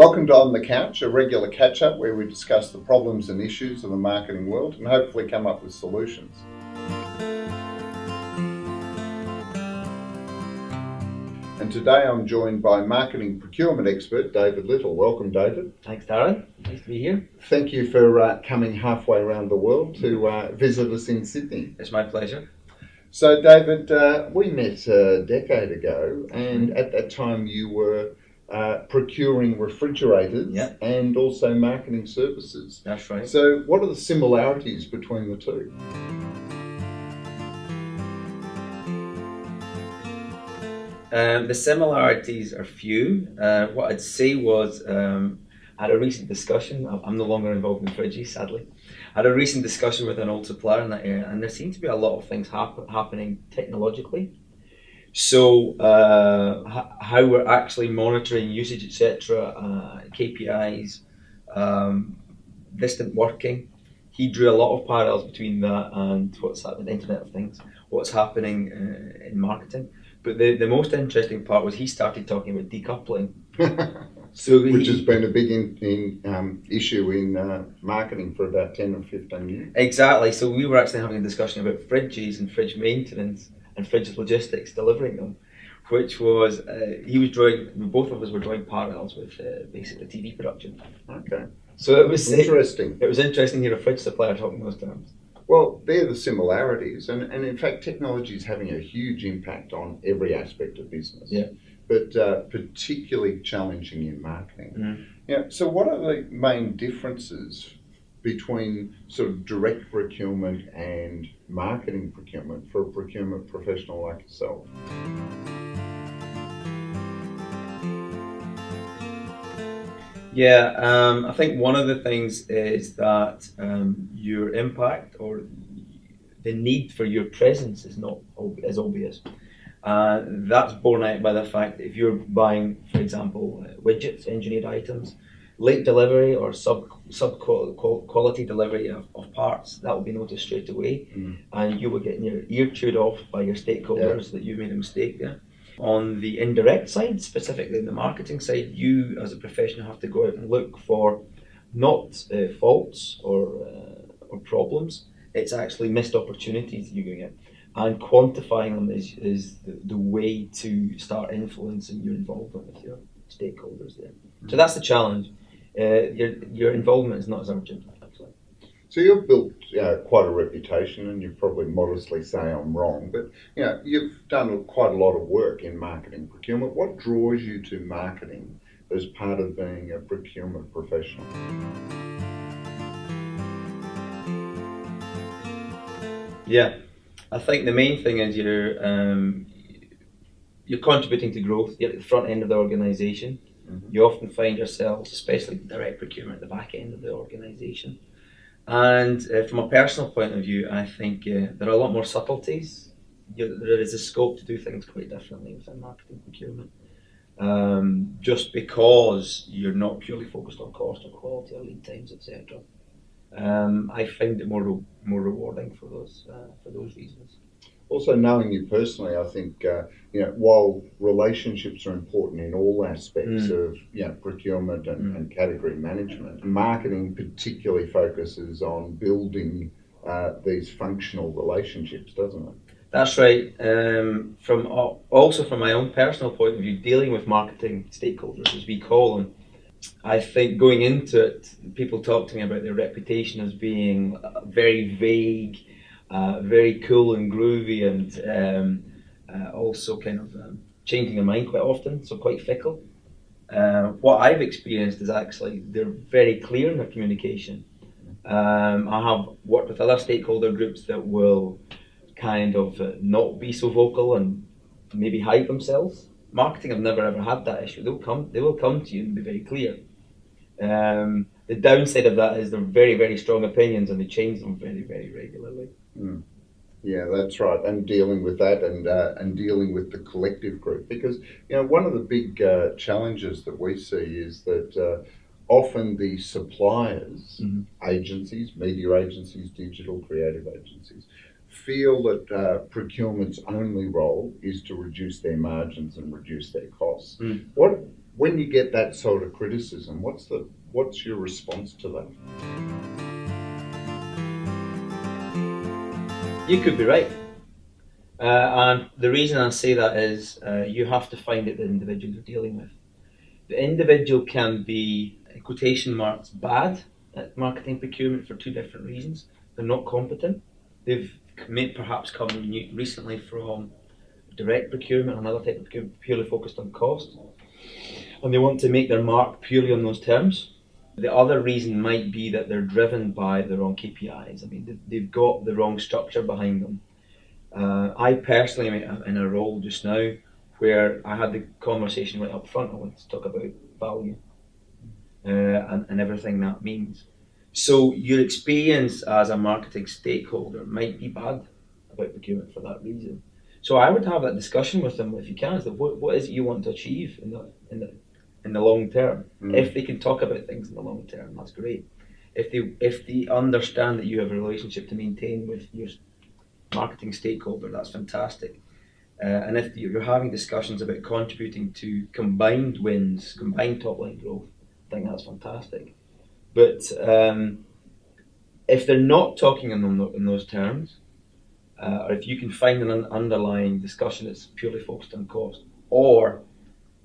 Welcome to On the Couch, a regular catch-up where we discuss the problems and issues of the marketing world and hopefully come up with solutions. And today I'm joined by marketing procurement expert David Little. Welcome, David. Thanks, Darren. Nice to be here. Thank you for coming halfway around the world to visit us in Sydney. It's my pleasure. So, David, we met a decade ago, and at that time you were procuring refrigerators and also marketing services. That's right. So what are the similarities between the two? The similarities are few. What I'd say was, I had a recent discussion. I'm no longer involved in fridges, sadly. I had a recent discussion with an old supplier in that area, and there seemed to be a lot of things happening technologically. So how we're actually monitoring usage, etc., KPIs, distant working. He drew a lot of parallels between that and what's happening in the Internet of Things, what's happening in marketing. But the most interesting part was he started talking about decoupling. Which has been a big issue in marketing for about 10 or 15 years. Exactly. So we were actually having a discussion about fridges and fridge maintenance and fridge logistics, delivering them, which was, both of us were drawing parallels with basically TV production. Okay. So it was interesting. It was interesting to hear a fridge supplier talking those terms. Well, they're the similarities, and in fact, technology is having a huge impact on every aspect of business. Yeah. But particularly challenging in marketing. Mm-hmm. Yeah. So, what are the main differences between sort of direct procurement and marketing procurement for a procurement professional like yourself? Yeah, I think one of the things is that your impact or the need for your presence is not as obvious. That's borne out by the fact that if you're buying, for example, widgets, engineered items, late delivery or sub quality delivery of parts, that will be noticed straight away, and you will get your ear chewed off by your stakeholders that you made a mistake there. On the indirect side, specifically in the marketing side, you as a professional have to go out and look for not faults or problems. It's actually missed opportunities you're going to get. And quantifying them is the way to start influencing your involvement with your stakeholders there. So that's the challenge. Your involvement is not as urgent, actually. So you've built quite a reputation, and you probably modestly say I'm wrong, but you've done quite a lot of work in marketing procurement. What draws you to marketing as part of being a procurement professional? Yeah, I think the main thing is you're contributing to growth. You're at the front end of the organisation. Mm-hmm. You often find yourselves, especially direct procurement, at the back end of the organisation. And from a personal point of view, I think there are a lot more subtleties. There is a scope to do things quite differently within marketing procurement. Just because you're not purely focused on cost or quality or lead times, etc. I find it more rewarding for those reasons. Also, knowing you personally, I think while relationships are important in all aspects of procurement and category management, marketing particularly focuses on building these functional relationships, doesn't it? That's right. From my own personal point of view, dealing with marketing stakeholders, as we call them, I think going into it, people talk to me about their reputation as being very vague, very cool and groovy, and also kind of changing their mind quite often, so quite fickle. What I've experienced is actually they're very clear in their communication. I have worked with other stakeholder groups that will kind of not be so vocal and maybe hide themselves. Marketing have never ever had that issue. They will come to you and be very clear. The downside of that is they're very, very strong opinions, and they change them very, very regularly. Yeah, that's right. And dealing with that and dealing with the collective group, because one of the big challenges that we see is that often the suppliers, agencies, media agencies, digital creative agencies, feel that procurement's only role is to reduce their margins and reduce their costs. What When you get that sort of criticism, what's your response to that? You could be right. And the reason I say that is you have to find out the individual you're dealing with. The individual can be, in quotation marks, bad at marketing procurement for two different reasons. They're not competent. They've perhaps come recently from direct procurement, another type of procurement purely focused on cost, and they want to make their mark purely on those terms. The other reason might be that they're driven by the wrong KPIs. I mean, they've got the wrong structure behind them. I personally am in a role just now where I had the conversation right up front. I wanted to talk about value and everything that means. So your experience as a marketing stakeholder might be bad about procurement for that reason. So I would have that discussion with them if you can. Is that what is it you want to achieve in the long term? If they can talk about things in the long term, that's great. If they understand that you have a relationship to maintain with your marketing stakeholder, that's fantastic. And if you're having discussions about contributing to combined wins, combined top line growth, I think that's fantastic. But if they're not talking in those terms, or if you can find an underlying discussion that's purely focused on cost, or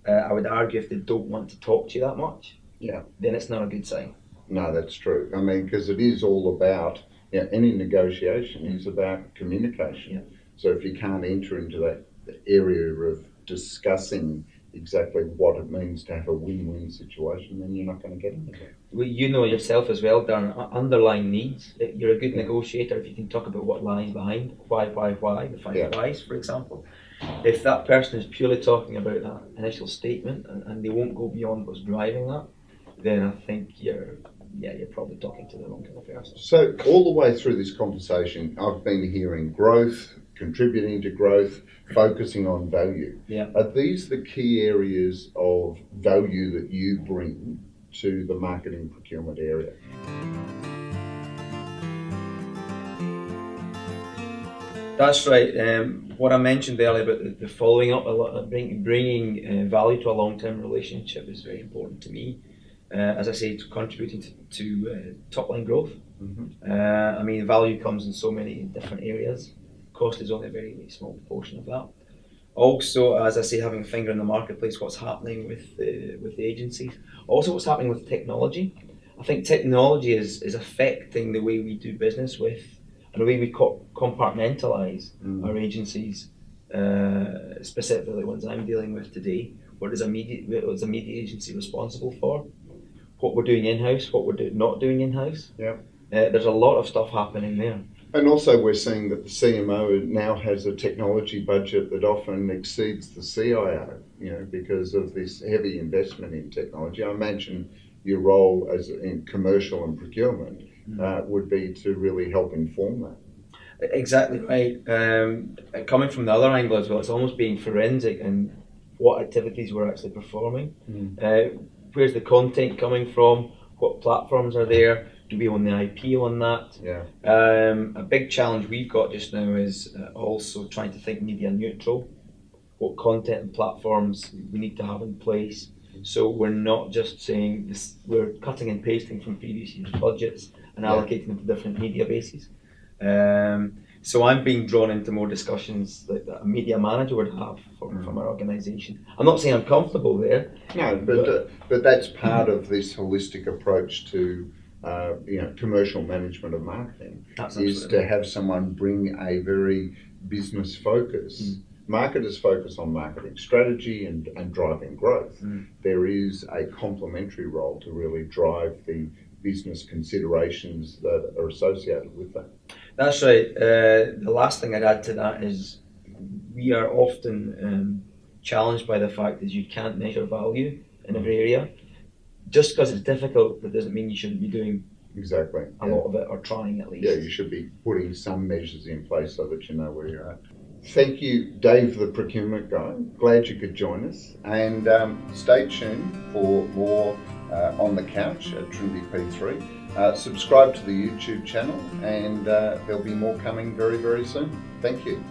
I would argue if they don't want to talk to you that much, then it's not a good sign. No, that's true. I mean, because it is all about, any negotiation is about communication. Yeah. So if you can't enter into that area of discussing exactly what it means to have a win-win situation, then you're not going to get anywhere. Well, you know yourself as well, Darren, underlying needs. You're a good negotiator if you can talk about what lies behind, why, the five whys, for example. If that person is purely talking about that initial statement and they won't go beyond what's driving that, then I think you're probably talking to the wrong kind of person. So all the way through this conversation, I've been hearing growth, contributing to growth, focusing on value. Yeah. Are these the key areas of value that you bring to the marketing procurement area? That's right. What I mentioned earlier about the following up, bringing value to a long-term relationship is very important to me. As I say, contributing to top line growth. Mm-hmm. I mean, value comes in so many different areas. Cost is only a very, very small portion of that. Also, as I say, having a finger in the marketplace, what's happening with the agencies. Also, what's happening with technology. I think technology is affecting the way we do business with, and the way we compartmentalize our agencies, specifically the ones I'm dealing with today. What is a media agency responsible for? What we're doing in-house, what we're not doing in-house. Yeah. There's a lot of stuff happening there. And also we're seeing that the CMO now has a technology budget that often exceeds the CIO, because of this heavy investment in technology. I imagine your role as in commercial and procurement would be to really help inform that. Exactly right. Coming from the other angle as well, it's almost being forensic in what activities we're actually performing. Where's the content coming from? What platforms are there? Do we own the IP on that? Yeah. A big challenge we've got just now is also trying to think media neutral. What content and platforms we need to have in place. So we're not just saying this, we're cutting and pasting from previous year's budgets and allocating them to different media bases. So I'm being drawn into more discussions that a media manager would have from our organisation. I'm not saying I'm comfortable there. No, but that's part of this holistic approach to commercial management of marketing. Is to have someone bring a very business focus. Marketers focus on marketing strategy and driving growth. There is a complementary role to really drive the business considerations that are associated with that. That's right. The last thing I'd add to that is we are often challenged by the fact that you can't measure value in every area. Just because it's difficult, that doesn't mean you shouldn't be doing a lot of it, or trying at least. Yeah, you should be putting some measures in place so that you know where you're at. Thank you, Dave, the procurement guy. Glad you could join us. And stay tuned for more On the Couch at Trinity P3. Subscribe to the YouTube channel, and there'll be more coming very, very soon. Thank you.